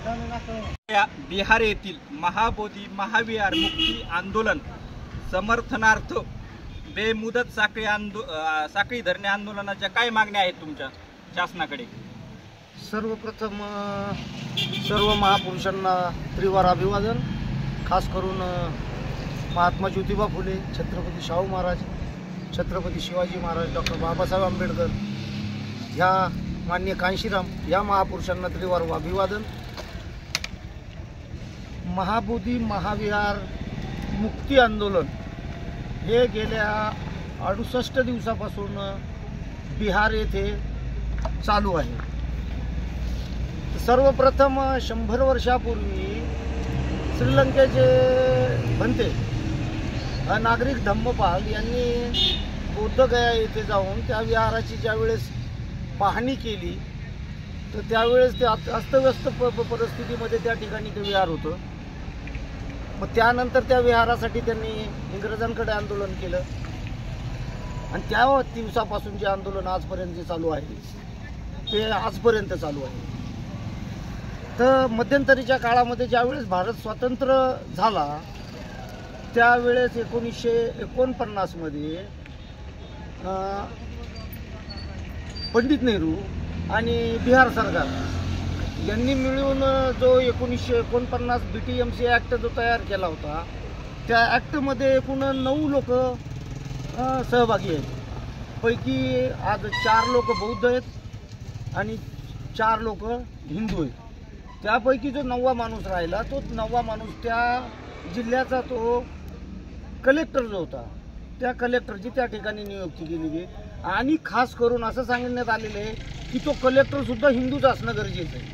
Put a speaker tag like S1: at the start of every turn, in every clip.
S1: बिहार येथील महाबोधी महाविहार मुक्ती आंदोलन समर्थनार्थ बेमुदत साखळी धरणे आंदोलनाच्या काय मागण्या आहेत तुमच्या शासनाकडे?
S2: सर्वप्रथम सर्व महापुरुषांना त्रिवार अभिवादन। खास करून महात्मा ज्योतिबा फुले, छत्रपती शाहू महाराज, छत्रपती शिवाजी महाराज, डॉक्टर बाबासाहेब आंबेडकर, ह्या माननीय कांशीराम या महापुरुषांना त्रिवार अभिवादन। महाबोधी महाविहार मुक्ती आंदोलन हे गेल्या 68 दिवसापासून बिहार येथे चालू आहे। सर्वप्रथम 100 वर्षापूर्वी श्रीलंकेचे भंते नागरिक धम्मपाल यांनी बौद्धगया येथे जाऊन त्या विहाराची ज्यावेळेस पाहणी केली तर त्यावेळेस ते अस्तव्यस्त परिस्थितीमध्ये त्या ठिकाणी ते विहार होतं। मग त्यानंतर त्या विहारासाठी त्यांनी इंग्रजांकडे आंदोलन केलं आणि त्या दिवसापासून जे आंदोलन आजपर्यंत चालू आहे ते आजपर्यंत चालू आहे। तर मध्यंतरीच्या काळामध्ये ज्यावेळेस भारत स्वतंत्र झाला त्यावेळेस 1949 मध्ये पंडित नेहरू आणि बिहार सरकार यांनी मिळून जो 1949 BTMC ॲक्ट जो तयार केला होता त्या ॲक्टमध्ये एकूण 9 लोक सहभागी आहेत। पैकी आज 4 लोक बौद्ध आहेत आणि 4 लोक हिंदू आहेत। त्यापैकी जो 9वा माणूस राहिला तो 9वा माणूस त्या जिल्ह्याचा तो कलेक्टर जो होता त्या कलेक्टरची त्या ठिकाणी नियुक्ती केली गेली आणि खास करून असं सांगण्यात आलेलं आहे की तो कलेक्टर सुद्धा हिंदूच असणं गरजेचं आहे।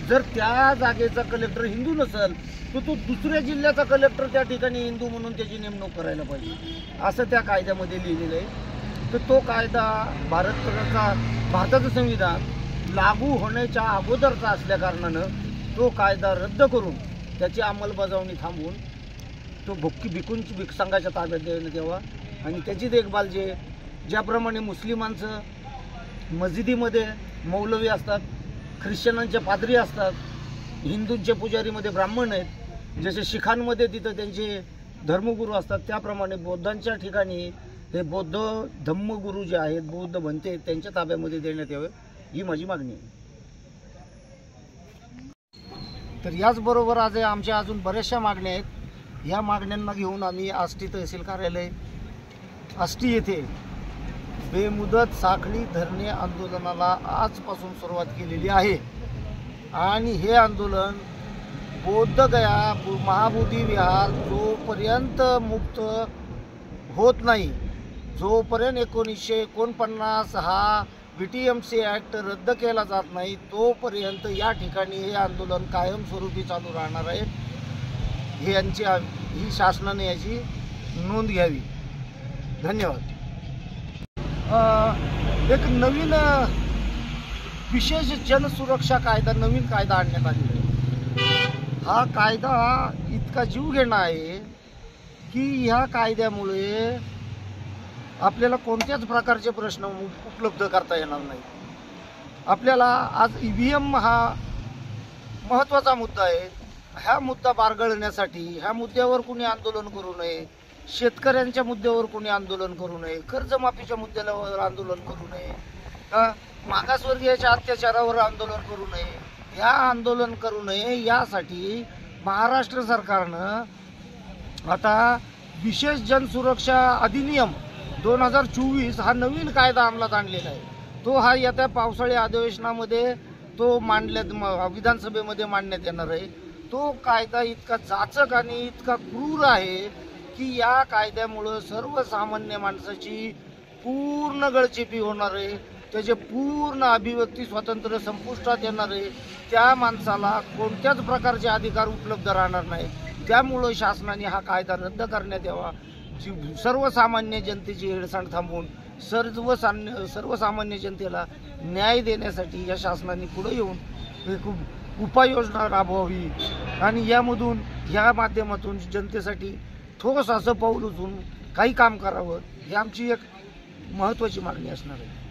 S2: जर त्या जागेचा कलेक्टर हिंदू नसेल तर तो दुसऱ्या जिल्ह्याचा कलेक्टर त्या ठिकाणी हिंदू म्हणून त्याची नेमणूक करायला पाहिजे असं त्या कायद्यामध्ये लिहिलेलं आहे। तर तो कायदा भारताचं संविधान लागू होण्याच्या अगोदरचा असल्या कारणानं तो कायदा रद्द करून त्याची अंमलबजावणी थांबवून तो भिक्खूंची संघाच्या ताब्यात देण्यात यावा आणि त्याची देखभाल ज्याप्रमाणे मुस्लिमांचं मस्जिदीमध्ये मौलवी असतात, ख्रिश्चनांचे पादरी असतात, हिंदूंचे पुजारीमध्ये ब्राह्मण आहेत, जसे शिखांमध्ये तिथं त्यांचे धर्मगुरू असतात त्याप्रमाणे बौद्धांच्या ठिकाणी हे बौद्ध धम्मगुरू जे आहेत बौद्ध भंते त्यांच्या ताब्यामध्ये देण्यात यावे ही माझी मागणी आहे। तर याचबरोबर आज आमच्या अजून बऱ्याचशा मागण्या आहेत। ह्या मागण्यांना घेऊन आम्ही आष्टी तहसील कार्यालय आष्टी येथे बेमुदत साखळी धरणे आंदोलनाला आजपासून सुरुवात केलेली आहे आणि हे आंदोलन बौद्धगया महाबोधी विहार जोपर्यंत मुक्त होत नाही, जोपर्यंत 1949 हा BTMC ॲक्ट रद्द केला जात नाही तोपर्यंत या ठिकाणी हे आंदोलन कायमस्वरूपी चालू राहणार आहे। ही शासनाने याची नोंद घ्यावी। धन्यवाद। एक नवीन विशेष जनसुरक्षा कायदा नवीन कायदा आणण्यात आलेला आहे। हा कायदा इतका जीव घेणा आहे की ह्या कायद्यामुळे आपल्याला कोणत्याच प्रकारचे प्रश्न उपलब्ध करता येणार नाही। आपल्याला आज EVM हा महत्त्वाचा मुद्दा आहे। ह्या मुद्दा बारगळण्यासाठी ह्या मुद्द्यावर कोणी आंदोलन करू नये, शेतकऱ्यांच्या मुद्द्यावर कोणी आंदोलन करू नये, कर्जमाफीच्या मुद्द्यावर आंदोलन करू नये, मागासवर्गीयाच्या अत्याचारावर आंदोलन करू नये, ह्या आंदोलन करू नये यासाठी महाराष्ट्र सरकारनं आता विशेष जनसुरक्षा अधिनियम 2024 हा नवीन कायदा अंमलात आणलेला आहे। तो हा येत्या पावसाळी अधिवेशनामध्ये तो विधानसभेमध्ये मांडण्यात येणार आहे। तो कायदा इतका जाचक आणि इतका क्रूर आहे की या कायद्यामुळं सर्वसामान्य माणसाची पूर्ण गळचेपी होणार आहे, त्याचे पूर्ण अभिव्यक्ती स्वातंत्र्य संपुष्टात येणार आहे, त्या माणसाला कोणत्याच प्रकारचे अधिकार उपलब्ध राहणार नाही। त्यामुळं शासनाने हा कायदा रद्द करण्यात यावा। सर्वसामान्य जनतेची हेळसांड थांबवून सर्वसामान्य जनतेला न्याय देण्यासाठी या शासनाने पुढे येऊन एक उपाययोजना राबवावी आणि या माध्यमातून जनतेसाठी ठोस असं पाऊल उचलून काही काम करावं ही आमची एक महत्त्वाची मागणी असणार आहे।